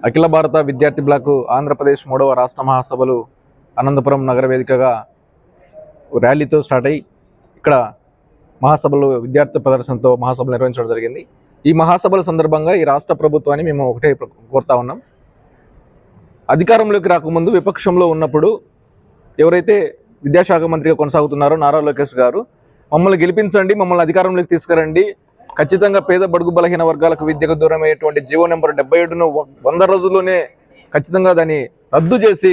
అఖిల భారత విద్యార్థి బ్లాక్ ఆంధ్రప్రదేశ్ 3వ రాష్ట్ర మహాసభలు అనంతపురం నగర వేదికగా ర్యాలీతో స్టార్ట్ అయ్యి ఇక్కడ మహాసభలు విద్యార్థి ప్రదర్శనతో మహాసభలు నిర్వహించడం జరిగింది. ఈ మహాసభల సందర్భంగా ఈ రాష్ట్ర ప్రభుత్వాన్ని మేము ఒకటే కోరుతా ఉన్నాం. అధికారంలోకి రాకముందు విపక్షంలో ఉన్నప్పుడు ఎవరైతే విద్యాశాఖ మంత్రిగా కొనసాగుతున్నారో నారా లోకేష్ గారు మమ్మల్ని గెలిపించండి, మమ్మల్ని అధికారంలోకి తీసుకురండి, ఖచ్చితంగా పేద బడుగు బలహీన వర్గాలకు విద్యకు దూరమయ్యేటువంటి జీవో నెంబర్ 77ను 100 రోజుల్లోనే ఖచ్చితంగా దాన్ని రద్దు చేసి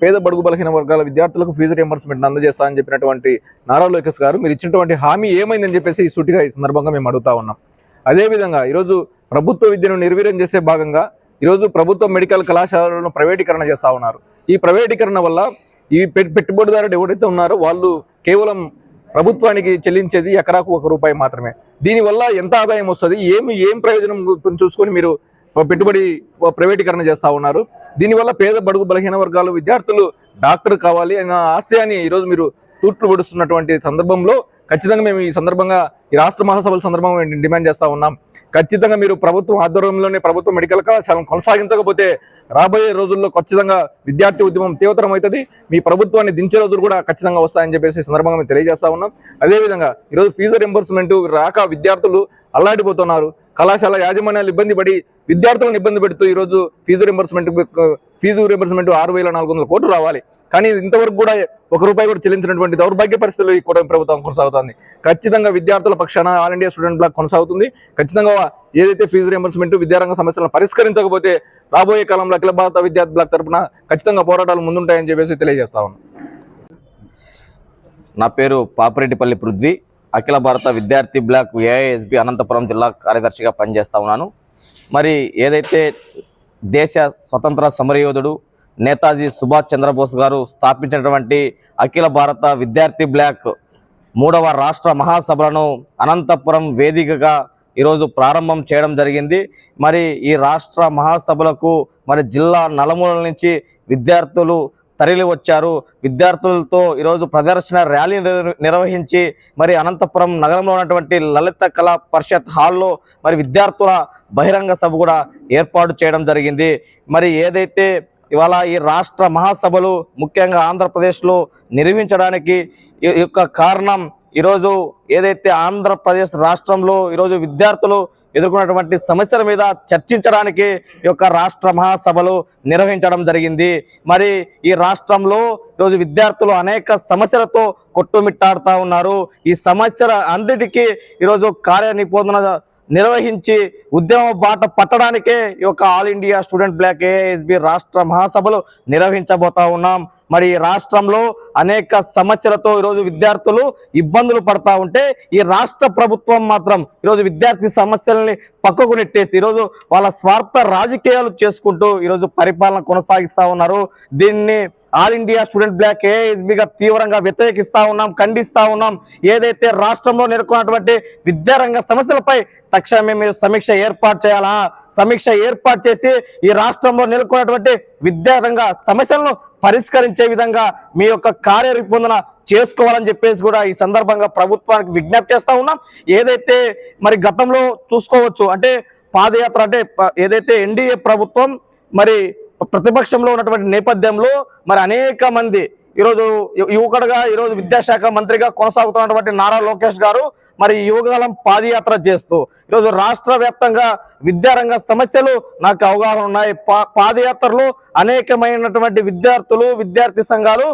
పేద బడుగు బలహీన వర్గాల విద్యార్థులకు ఫీజు రియంబర్స్మెంట్ అందజేస్తా అని చెప్పినటువంటి నారా లోకేష్ గారు మీరు ఇచ్చినటువంటి హామీ ఏమైందని చెప్పేసి ఈ సూటిగా ఈ సందర్భంగా మేము అడుగుతా ఉన్నాం. అదేవిధంగా ఈరోజు ప్రభుత్వ విద్యను నిర్వీర్యం చేసే భాగంగా ఈరోజు ప్రభుత్వ మెడికల్ కళాశాలలను ప్రైవేటీకరణ చేస్తూ ఉన్నారు. ఈ ప్రైవేటీకరణ వల్ల ఈ పెట్టుబడిదారుడు ఎవరైతే ఉన్నారో వాళ్ళు కేవలం ప్రభుత్వానికి చెల్లించేది ఎకరాకు ₹1 మాత్రమే. దీనివల్ల ఎంత ఆదాయం వస్తుంది, ఏం ప్రయోజనం చూసుకొని మీరు పెట్టుబడి ప్రైవేటీకరణ చేస్తూ ఉన్నారు. దీనివల్ల పేద బడుగు బలహీన వర్గాలు విద్యార్థులు డాక్టర్ కావాలి అన్న ఆశయాన్ని ఈరోజు మీరు తూట్లు పొడుస్తున్నటువంటి సందర్భంలో ఖచ్చితంగా మేము ఈ సందర్భంగా ఈ రాష్ట్ర మహాసభల సందర్భంగా డిమాండ్ చేస్తూ ఉన్నాం. ఖచ్చితంగా మీరు ప్రభుత్వం ఆధ్వర్యంలోనే ప్రభుత్వ మెడికల్ కళాశాలను కొనసాగించకపోతే రాబోయే రోజుల్లో ఖచ్చితంగా విద్యార్థి ఉద్యమం తీవ్రతరం అవుతుంది. మీ ప్రభుత్వాన్ని దించే రోజులు కూడా ఖచ్చితంగా వస్తాయని చెప్పేసి సందర్భంగా మేము తెలియజేస్తా ఉన్నాం. అదేవిధంగా ఈరోజు ఫీజు రింబర్స్మెంట్ రాక విద్యార్థులు అల్లాడిపోతున్నారు. కళాశాల యాజమాన్యాలు ఇబ్బంది పడి విద్యార్థులను ఇబ్బంది పెడుతూ ఈరోజు ఫీజు రింబర్స్మెంట్ 6,400 కోట్లు రావాలి, కానీ ఇంతవరకు కూడా ₹1 కూడా చెల్లించినటువంటి దౌర్భాగ్య పరిస్థితులు ఈ కూటమి ప్రభుత్వం కొనసాగుతుంది. ఖచ్చితంగా విద్యార్థుల పక్షాన ఆల్ ఇండియా స్టూడెంట్ బ్లాక్ కొనసాగుతుంది. ఖచ్చితంగా ఏదైతే ఫీజు రింబర్స్మెంట్ విద్యారంగ సమస్యలను పరిష్కరించకపోతే రాబోయే కాలంలో అఖిల భారత విద్యార్థి బ్లాక్ తరఫున ఖచ్చితంగా పోరాటాలు ముందుంటాయని చెప్పేసి తెలియజేస్తా ఉన్నాం. నా పేరు పాపిరెడ్డిపల్లి పృథ్వీ. అఖిల భారత విద్యార్థి బ్లాక్ ఏఐఎస్బి అనంతపురం జిల్లా కార్యదర్శిగా పనిచేస్తూ ఉన్నాను. మరి ఏదైతే దేశ స్వతంత్ర సమరయోధుడు నేతాజీ సుభాష్ చంద్రబోస్ గారు స్థాపించినటువంటి అఖిల భారత విద్యార్థి బ్లాక్ 3వ రాష్ట్ర మహాసభలను అనంతపురం వేదికగా ఈరోజు ప్రారంభం చేయడం జరిగింది. మరి ఈ రాష్ట్ర మహాసభలకు మరి జిల్లా నలుమూలల నుంచి విద్యార్థులు తరలి వచ్చారు. విద్యార్థులతో ఈరోజు ప్రదర్శన ర్యాలీ నిర్వహించి మరి అనంతపురం నగరంలో ఉన్నటువంటి లలిత కళా పరిషత్ హాల్లో మరి విద్యార్థుల బహిరంగ సభ కూడా ఏర్పాటు చేయడం జరిగింది. మరి ఏదైతే ఇవాళ ఈ రాష్ట్ర మహాసభలు ముఖ్యంగా ఆంధ్రప్రదేశ్లో నిర్వహించడానికి యొక్క కారణం ఈరోజు ఏదైతే ఆంధ్రప్రదేశ్ రాష్ట్రంలో ఈరోజు విద్యార్థులు ఎదుర్కొన్నటువంటి సమస్యల మీద చర్చించడానికి ఈ యొక్క రాష్ట్ర మహాసభలు నిర్వహించడం జరిగింది. మరి ఈ రాష్ట్రంలో ఈరోజు విద్యార్థులు అనేక సమస్యలతో కొట్టుమిట్టాడుతూ ఉన్నారు. ఈ సమస్యల అన్నిటికీ ఈరోజు కార్యనిబోధన నిర్వహించి ఉద్యమ బాట పట్టడానికే ఈ యొక్క all India student black AISB రాష్ట్ర మహాసభలు నిర్వహించబోతా ఉన్నాం. మరి రాష్ట్రంలో అనేక సమస్యలతో ఈరోజు విద్యార్థులు ఇబ్బందులు పడతా ఉంటే ఈ రాష్ట్ర ప్రభుత్వం మాత్రం ఈరోజు విద్యార్థి సమస్యలని పక్కకు నెట్టేసి ఈరోజు వాళ్ళ స్వార్థ రాజకీయాలు చేసుకుంటూ ఈరోజు పరిపాలన కొనసాగిస్తూ ఉన్నారు. దీన్ని ఆల్ ఇండియా స్టూడెంట్ బ్లాక్ ఏఐఎస్బిగా తీవ్రంగా వ్యతిరేకిస్తూ ఉన్నాం, ఖండిస్తూ ఉన్నాం. ఏదైతే రాష్ట్రంలో నెలకొన్నటువంటి విద్యారంగ సమస్యలపై తక్షణమే మీరు సమీక్ష ఏర్పాటు చేయాలా, సమీక్ష ఏర్పాటు చేసి ఈ రాష్ట్రంలో నెలకొన్నటువంటి విద్యారంగ సమస్యలను పరిష్కరించే విధంగా మీ యొక్క కార్యరూపొందన చేసుకోవాలని చెప్పేసి కూడా ఈ సందర్భంగా ప్రభుత్వానికి విజ్ఞప్తి చేస్తా ఉన్నాం. ఏదైతే మరి గతంలో చూసుకోవచ్చు అంటే పాదయాత్ర అంటే ఏదైతే ఎన్డీఏ ప్రభుత్వం మరి ప్రతిపక్షంలో ఉన్నటువంటి నేపథ్యంలో మరి అనేక మంది ఈరోజు యువకుడుగా ఈరోజు విద్యాశాఖ మంత్రిగా కొనసాగుతున్నటువంటి నారా లోకేష్ గారు మరి యువకాలం పాదయాత్ర చేస్తూ ఈరోజు రాష్ట్ర వ్యాప్తంగా విద్యారంగ సమస్యలు నాకు అవగాహన ఉన్నాయి. పాదయాత్రలో అనేకమైనటువంటి విద్యార్థులు విద్యార్థి సంఘాలు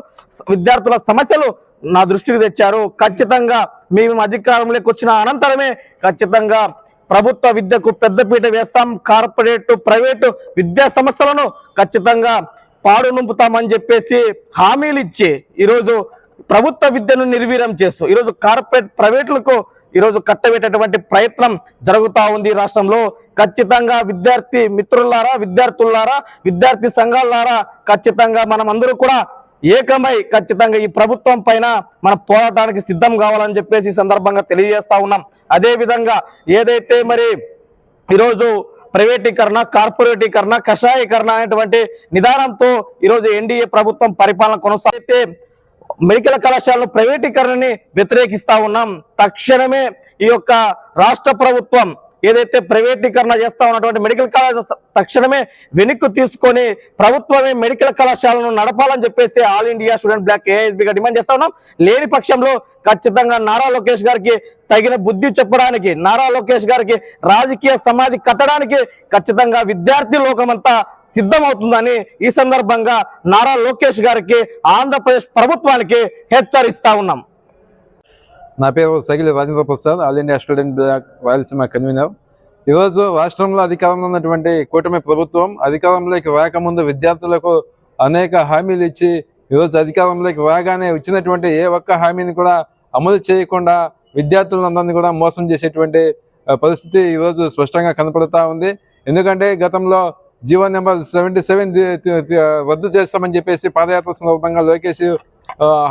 విద్యార్థుల సమస్యలు నా దృష్టికి తెచ్చారు. ఖచ్చితంగా మేము అధికారంలోకి వచ్చిన అనంతరమే ఖచ్చితంగా ప్రభుత్వ విద్యకు పెద్దపీట వేస్తాం, కార్పొరేట్ ప్రైవేటు విద్యా సంస్థలను ఖచ్చితంగా పాడు నుంపుతామని చెప్పేసి హామీలు ఇచ్చి ఈరోజు ప్రభుత్వ విద్యను నిర్వీర్యం చేస్తూ ఈరోజు కార్పొరేట్ ప్రైవేట్లకు ఈరోజు కట్టబెట్టేటువంటి ప్రయత్నం జరుగుతూ ఉంది రాష్ట్రంలో. ఖచ్చితంగా విద్యార్థి మిత్రులారా, విద్యార్థులారా, విద్యార్థి సంఘాలారా ఖచ్చితంగా మనం అందరూ కూడా ఏకమై ఖచ్చితంగా ఈ ప్రభుత్వం పైన మన పోరాటానికి సిద్ధం కావాలని చెప్పేసి ఈ సందర్భంగా తెలియజేస్తా ఉన్నాం. అదేవిధంగా ఏదైతే మరి ఈరోజు ప్రైవేటీకరణ, కార్పొరేటీకరణ, కషాయీకరణ అనేటువంటి నిదానంతో ఈరోజు ఎన్డీఏ ప్రభుత్వం పరిపాలన కొనసాగితే మెడికల్ కళాశాలను ప్రైవేటీకరణని వ్యతిరేకిస్తా ఉన్నాం. తక్షణమే ఈ యొక్క రాష్ట్ర ప్రభుత్వం ఏదైతే ప్రైవేటీకరణ చేస్తా ఉన్నటువంటి మెడికల్ కాలేజ్ తక్షణమే వెనక్కి తీసుకొని ప్రభుత్వమే మెడికల్ కళాశాలను నడపాలని చెప్పేసి ఆల్ ఇండియా స్టూడెంట్ బ్లాక్ ఏఐఎస్బిగా డిమాండ్ చేస్తా ఉన్నాం. లేని పక్షంలో ఖచ్చితంగా నారా లోకేష్ గారికి తగిన బుద్ధి చెప్పడానికి, నారా లోకేష్ గారికి రాజకీయ సమాధి కట్టడానికి ఖచ్చితంగా విద్యార్థి లోకమంతా సిద్ధమవుతుందని ఈ సందర్భంగా నారా లోకేష్ గారికి, ఆంధ్రప్రదేశ్ ప్రభుత్వానికి హెచ్చరిస్తా ఉన్నాం. నా పేరు Sagili Rajendra Prasad, all India student black Rayalaseema convener. ఈరోజు రాష్ట్రంలో అధికారంలో ఉన్నటువంటి కూటమి ప్రభుత్వం అధికారంలోకి రాకముందు విద్యార్థులకు అనేక హామీలు ఇచ్చి ఈరోజు అధికారంలోకి రాగానే ఇచ్చినటువంటి ఏ ఒక్క హామీని కూడా అమలు చేయకుండా విద్యార్థులందరినీ కూడా మోసం చేసేటువంటి పరిస్థితి ఈరోజు స్పష్టంగా కనపడుతూ ఉంది. ఎందుకంటే గతంలో జీవో నెంబర్ 77 రద్దు చేస్తామని చెప్పేసి పాదయాత్ర సందర్భంగా లోకేష్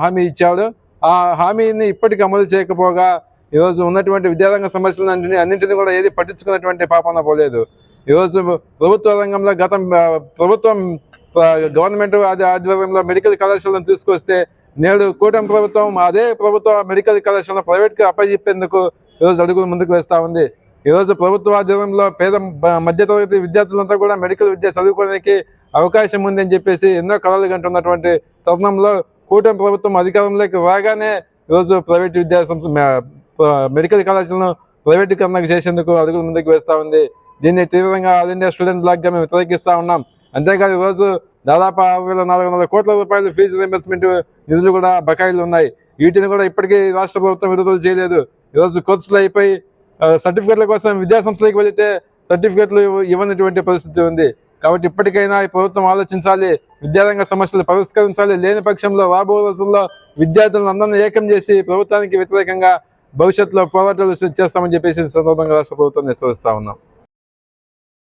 హామీ ఇచ్చాడు. ఆ హామీని ఇప్పటికీ అమలు చేయకపోగా ఈరోజు ఉన్నటువంటి విద్యారంగ సమస్యలు అన్నింటినీ కూడా ఏది పట్టించుకున్నటువంటి పాపన పోలేదు. ఈరోజు ప్రభుత్వ రంగంలో ప్రభుత్వం గవర్నమెంట్ ఆధ్వర్యంలో మెడికల్ కళాశాలను తీసుకొస్తే నేడు కూటమి ప్రభుత్వం అదే ప్రభుత్వ మెడికల్ కళాశాలను ప్రైవేట్గా అప్పచెప్పేందుకు ఈరోజు అడుగులు ముందుకు వేస్తూ ఉంది. ఈరోజు ప్రభుత్వ ఆధ్వర్యంలో పేద మధ్యతరగతి విద్యార్థులంతా కూడా మెడికల్ విద్య చదువుకోవడానికి అవకాశం ఉంది అని చెప్పేసి ఎన్నో కళలు కంటున్నటువంటి తరుణంలో కూటమి ప్రభుత్వం అధికారంలోకి రాగానే ఈరోజు ప్రైవేట్ మెడికల్ కళాశాలను ప్రైవేటీకరణకు చేసేందుకు అడుగులు ముందుకు వేస్తూ ఉంది. దీన్ని తీవ్రంగా ఆల్ ఇండియా స్టూడెంట్ బ్లాక్గా మేము వ్యతిరేకిస్తూ ఉన్నాం. అంతేకాదు ఈరోజు దాదాపు 6,400 కోట్ల రూపాయలు ఫీజు రీయింబర్స్మెంట్ నిధులు కూడా బకాయిలు ఉన్నాయి. వీటిని కూడా ఇప్పటికీ రాష్ట్ర ప్రభుత్వం విడుదల చేయలేదు. ఈరోజు కోర్సులు అయిపోయి సర్టిఫికెట్ల కోసం విద్యాసంస్థలకు వెళితే సర్టిఫికెట్లు ఇవ్వనటువంటి పరిస్థితి ఉంది. కాబట్టి ఇప్పటికైనా ఈ ప్రభుత్వం ఆలోచించాలి, విద్యారంగ సమస్యలు పరిష్కరించాలి. లేని పక్షంలో రాబో రోజుల్లో విద్యార్థులను అందరినీ ఏకం చేసి ప్రభుత్వానికి వ్యతిరేకంగా భవిష్యత్తులో పోరాటాలు చేస్తామని చెప్పేసి సందర్భంగా రాష్ట్ర ప్రభుత్వం హెచ్చరిస్తా ఉన్నాం.